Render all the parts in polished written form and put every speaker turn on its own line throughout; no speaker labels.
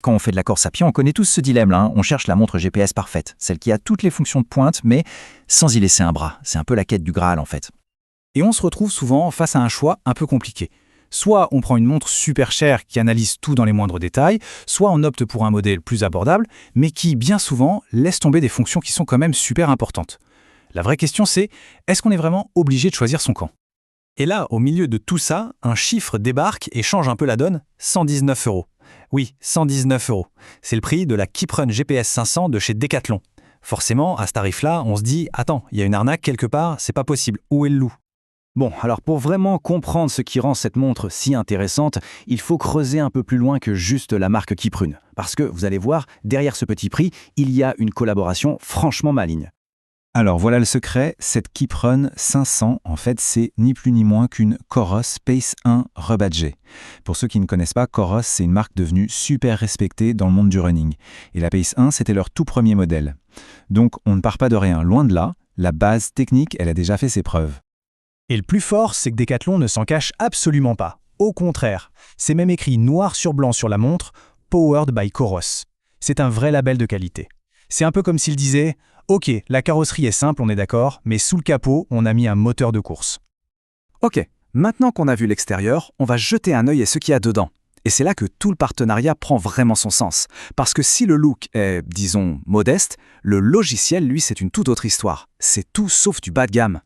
Quand on fait de la course à pied, on connaît tous ce dilemme-là, hein. On cherche la montre GPS parfaite, celle qui a toutes les fonctions de pointe, mais sans y laisser un bras. C'est un peu la quête du Graal, en fait.
Et on se retrouve souvent face à un choix un peu compliqué. Soit on prend une montre super chère qui analyse tout dans les moindres détails, soit on opte pour un modèle plus abordable, mais qui, bien souvent, laisse tomber des fonctions qui sont quand même super importantes. La vraie question c'est, est-ce qu'on est vraiment obligé de choisir son camp? Et là, au milieu de tout ça, un chiffre débarque et change un peu la donne, 119 €. Oui, 119 €. C'est le prix de la Keeprun GPS 500 de chez Decathlon. Forcément, à ce tarif-là, on se dit « Attends, il y a une arnaque quelque part, c'est pas possible, où est le loup ?»
Bon, alors pour vraiment comprendre ce qui rend cette montre si intéressante, il faut creuser un peu plus loin que juste la marque Keeprun. Parce que, vous allez voir, derrière ce petit prix, il y a une collaboration franchement maligne. Alors voilà le secret, cette Keeprun 500, en fait, c'est ni plus ni moins qu'une Coros Pace 1 rebadgée. Pour ceux qui ne connaissent pas, Coros, c'est une marque devenue super respectée dans le monde du running. Et la Pace 1, c'était leur tout premier modèle. Donc on ne part pas de rien, loin de là, la base technique, elle a déjà fait ses preuves.
Et le plus fort, c'est que Decathlon ne s'en cache absolument pas. Au contraire, c'est même écrit noir sur blanc sur la montre « Powered by Coros ». C'est un vrai label de qualité. C'est un peu comme s'il disait « Ok, la carrosserie est simple, on est d'accord, mais sous le capot, on a mis un moteur de course. »
Ok, maintenant qu'on a vu l'extérieur, on va jeter un œil à ce qu'il y a dedans. Et c'est là que tout le partenariat prend vraiment son sens. Parce que si le look est, disons, modeste, le logiciel, lui, c'est une toute autre histoire. C'est tout sauf du bas de gamme.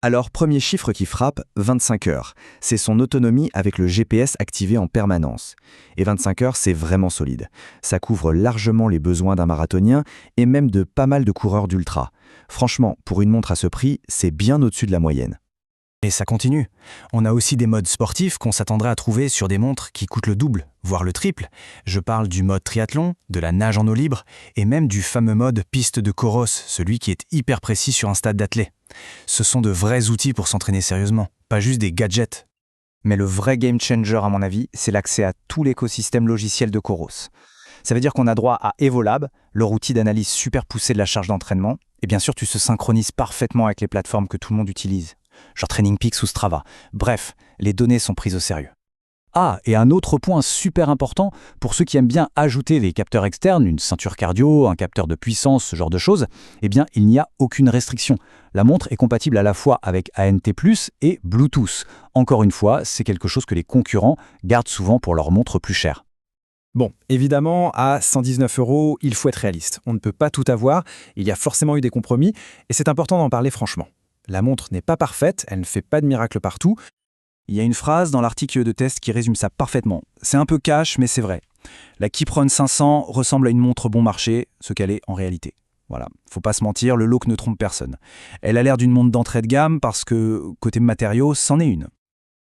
Alors, premier chiffre qui frappe, 25 heures. C'est son autonomie avec le GPS activé en permanence. Et 25 heures, c'est vraiment solide. Ça couvre largement les besoins d'un marathonien et même de pas mal de coureurs d'ultra. Franchement, pour une montre à ce prix, c'est bien au-dessus de la moyenne.
Et ça continue. On a aussi des modes sportifs qu'on s'attendrait à trouver sur des montres qui coûtent le double, voire le triple. Je parle du mode triathlon, de la nage en eau libre, et même du fameux mode piste de Coros, celui qui est hyper précis sur un stade d'athlète. Ce sont de vrais outils pour s'entraîner sérieusement, pas juste des gadgets.
Mais le vrai game changer, à mon avis, c'est l'accès à tout l'écosystème logiciel de Coros. Ça veut dire qu'on a droit à Evolab, leur outil d'analyse super poussé de la charge d'entraînement, et bien sûr, tu te synchronises parfaitement avec les plateformes que tout le monde utilise. Genre TrainingPeaks ou Strava. Bref, les données sont prises au sérieux. Ah, et un autre point super important, pour ceux qui aiment bien ajouter des capteurs externes, une ceinture cardio, un capteur de puissance, ce genre de choses, eh bien, il n'y a aucune restriction. La montre est compatible à la fois avec ANT+, et Bluetooth. Encore une fois, c'est quelque chose que les concurrents gardent souvent pour leurs montres plus chères.
Bon, évidemment, à 119 €, il faut être réaliste. On ne peut pas tout avoir, il y a forcément eu des compromis, et c'est important d'en parler franchement. La montre n'est pas parfaite, elle ne fait pas de miracle partout. Il y a une phrase dans l'article de test qui résume ça parfaitement. C'est un peu cash, mais c'est vrai. La Keeprun 500 ressemble à une montre bon marché, ce qu'elle est en réalité. Voilà, faut pas se mentir, le look ne trompe personne. Elle a l'air d'une montre d'entrée de gamme parce que, côté matériaux, c'en est une.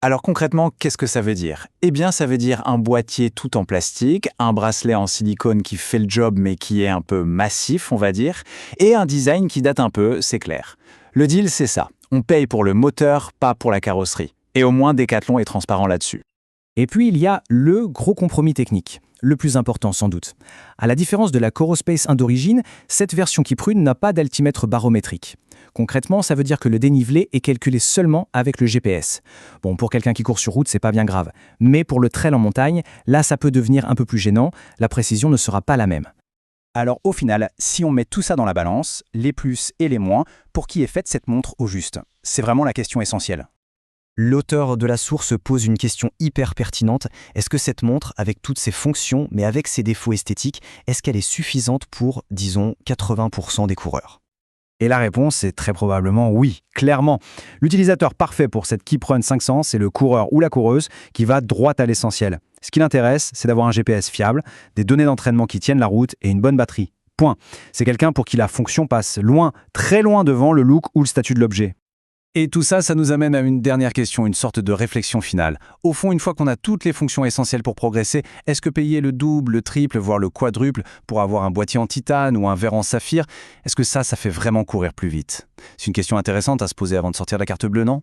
Alors concrètement, qu'est-ce que ça veut dire? Eh bien, ça veut dire un boîtier tout en plastique, un bracelet en silicone qui fait le job mais qui est un peu massif, on va dire, et un design qui date un peu, c'est clair. Le deal, c'est ça. On paye pour le moteur, pas pour la carrosserie. Et au moins, Decathlon est transparent là-dessus.
Et puis, il y a le gros compromis technique. Le plus important, sans doute. À la différence de la Coros Pace 1 d'origine, cette version Keeprun n'a pas d'altimètre barométrique. Concrètement, ça veut dire que le dénivelé est calculé seulement avec le GPS. Bon, pour quelqu'un qui court sur route, c'est pas bien grave. Mais pour le trail en montagne, là, ça peut devenir un peu plus gênant. La précision ne sera pas la même. Alors au final, si on met tout ça dans la balance, les plus et les moins, pour qui est faite cette montre au juste? C'est vraiment la question essentielle. L'auteur de la source pose une question hyper pertinente. Est-ce que cette montre, avec toutes ses fonctions, mais avec ses défauts esthétiques, est-ce qu'elle est suffisante pour, disons, 80% des coureurs? Et la réponse est très probablement oui, clairement. L'utilisateur parfait pour cette Keeprun 500, c'est le coureur ou la coureuse qui va droit à l'essentiel. Ce qui l'intéresse, c'est d'avoir un GPS fiable, des données d'entraînement qui tiennent la route et une bonne batterie. Point. C'est quelqu'un pour qui la fonction passe loin, très loin devant le look ou le statut de l'objet. Et tout ça, ça nous amène à une dernière question, une sorte de réflexion finale. Au fond, une fois qu'on a toutes les fonctions essentielles pour progresser, est-ce que payer le double, le triple, voire le quadruple pour avoir un boîtier en titane ou un verre en saphir, est-ce que ça fait vraiment courir plus vite? C'est une question intéressante à se poser avant de sortir la carte bleue, non?